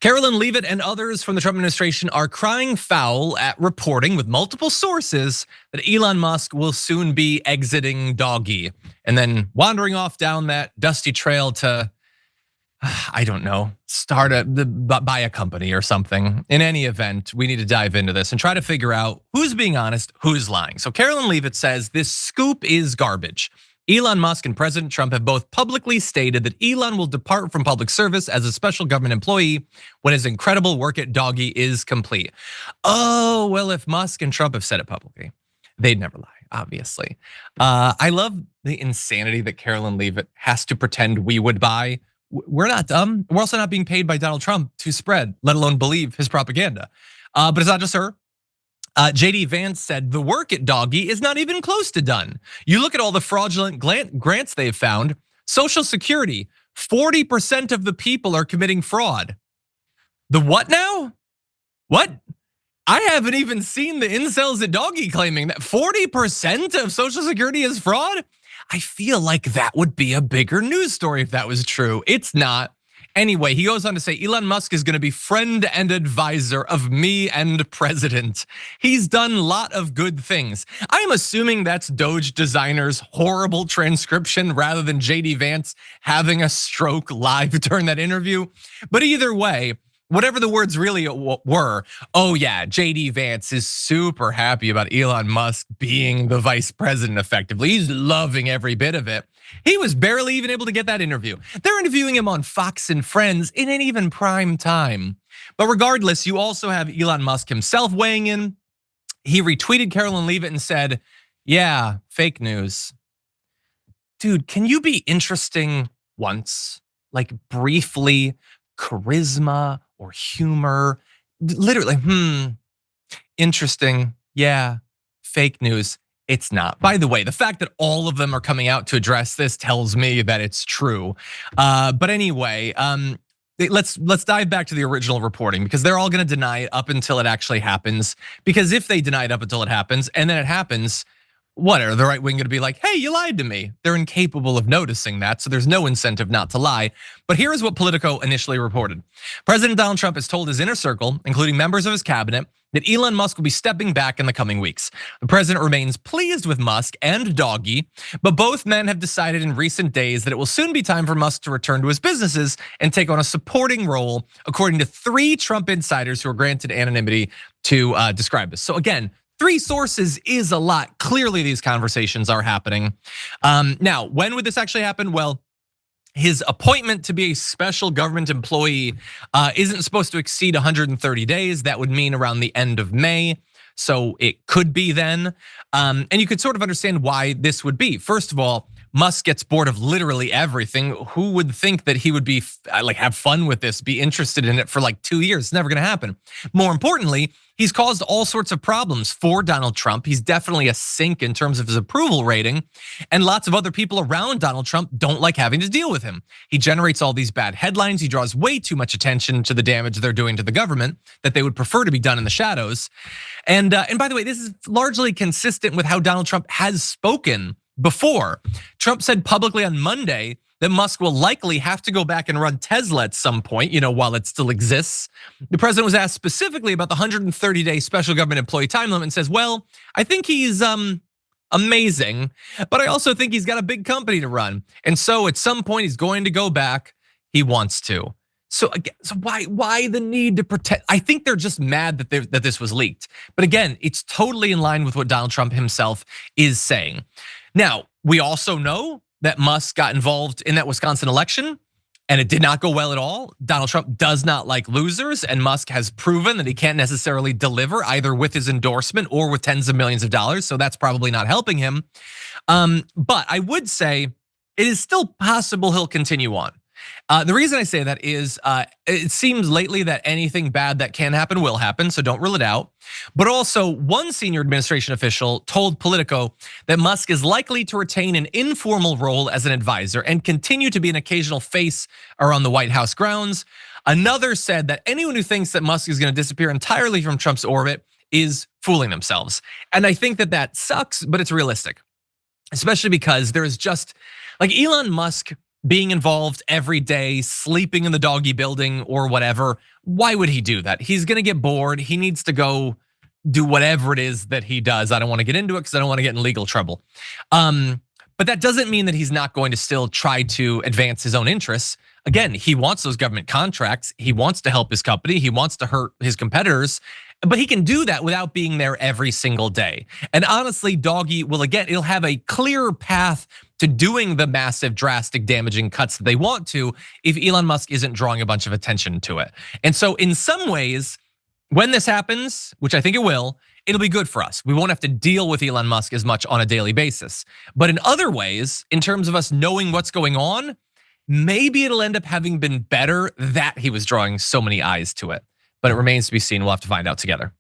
Karoline Leavitt and others from the Trump administration are crying foul at reporting with multiple sources that Elon Musk will soon be exiting doggy and then wandering off down that dusty trail to, I don't know, buy a company or something. In any event, we need to dive into this and try to figure out who's being honest, who's lying. So Karoline Leavitt says this scoop is garbage. Elon Musk and President Trump have both publicly stated that Elon will depart from public service as a special government employee when his incredible work at Doggy is complete. Oh, well, if Musk and Trump have said it publicly, they'd never lie, obviously. I love the insanity that Karoline Leavitt has to pretend we would buy. We're not dumb. We're also not being paid by Donald Trump to spread, let alone believe his propaganda. But it's not just her. JD Vance said the work at Doggy is not even close to done. You look at all the fraudulent grants they've found. Social Security, 40% of the people are committing fraud. The what now? What? I haven't even seen the incels at Doggy claiming that 40% of Social Security is fraud. I feel like that would be a bigger news story if that was true. It's not. Anyway, he goes on to say Elon Musk is going to be friend and advisor of me and president. He's done a lot of good things. I'm assuming that's Doge designer's horrible transcription rather than JD Vance having a stroke live during that interview. But either way, whatever the words really were, oh yeah, JD Vance is super happy about Elon Musk being the vice president effectively. He's loving every bit of it. He was barely even able to get that interview. They're interviewing him on Fox and Friends in an even prime time. But regardless, you also have Elon Musk himself weighing in. He retweeted Karoline Leavitt and said, yeah, fake news. Dude, can you be interesting once? Like briefly, charisma or humor, literally, interesting, yeah, fake news. It's not. By the way, the fact that all of them are coming out to address this tells me that it's true. But anyway, let's dive back to the original reporting because they're all going to deny it up until it actually happens. Because if they deny it up until it happens and then it happens, what are the right wing going to be like, hey, you lied to me? They're incapable of noticing that, so there's no incentive not to lie. But here is what Politico initially reported. President Donald Trump has told his inner circle, including members of his cabinet, that Elon Musk will be stepping back in the coming weeks. The president remains pleased with Musk and Doggy, but both men have decided in recent days that it will soon be time for Musk to return to his businesses and take on a supporting role, according to 3 Trump insiders who are granted anonymity to describe this. So again, 3 sources is a lot. Clearly, these conversations are happening. Now, when would this actually happen? Well, his appointment to be a special government employee isn't supposed to exceed 130 days. That would mean around the end of May. So it could be then. And you could sort of understand why this would be. First of all, Musk gets bored of literally everything. Who would think that he would be like have fun with this, be interested in it for like 2 years? It's never gonna happen. More importantly, he's caused all sorts of problems for Donald Trump. He's definitely a sink in terms of his approval rating. And lots of other people around Donald Trump don't like having to deal with him. He generates all these bad headlines. He draws way too much attention to the damage they're doing to the government that they would prefer to be done in the shadows. And by the way, this is largely consistent with how Donald Trump has spoken before. Trump said publicly on Monday that Musk will likely have to go back and run Tesla at some point, while it still exists. The president was asked specifically about the 130-day special government employee time limit and says, well, I think he's amazing, but I also think he's got a big company to run. And so at some point he's going to go back. He wants to. So why the need to protect? I think they're just mad that this was leaked. But again, it's totally in line with what Donald Trump himself is saying. Now, we also know that Musk got involved in that Wisconsin election and it did not go well at all. Donald Trump does not like losers, and Musk has proven that he can't necessarily deliver either with his endorsement or with tens of millions of dollars. So that's probably not helping him. But I would say it is still possible he'll continue on. The reason I say that is it seems lately that anything bad that can happen will happen, so don't rule it out. But also, one senior administration official told Politico that Musk is likely to retain an informal role as an advisor and continue to be an occasional face around the White House grounds. Another said that anyone who thinks that Musk is going to disappear entirely from Trump's orbit is fooling themselves. And I think that sucks, but it's realistic, especially because there is just like Elon Musk being involved every day, sleeping in the doggy building or whatever. Why would he do that? He's gonna get bored. He needs to go do whatever it is that he does. I don't want to get into it because I don't want to get in legal trouble. But that doesn't mean that he's not going to still try to advance his own interests. Again, he wants those government contracts. He wants to help his company. He wants to hurt his competitors. But he can do that without being there every single day. And honestly, Doggy will, again, it'll have a clearer path to doing the massive, drastic, damaging cuts that they want to if Elon Musk isn't drawing a bunch of attention to it. And so in some ways, when this happens, which I think it will, it'll be good for us. We won't have to deal with Elon Musk as much on a daily basis. But in other ways, in terms of us knowing what's going on, maybe it'll end up having been better that he was drawing so many eyes to it. But it remains to be seen. We'll have to find out together.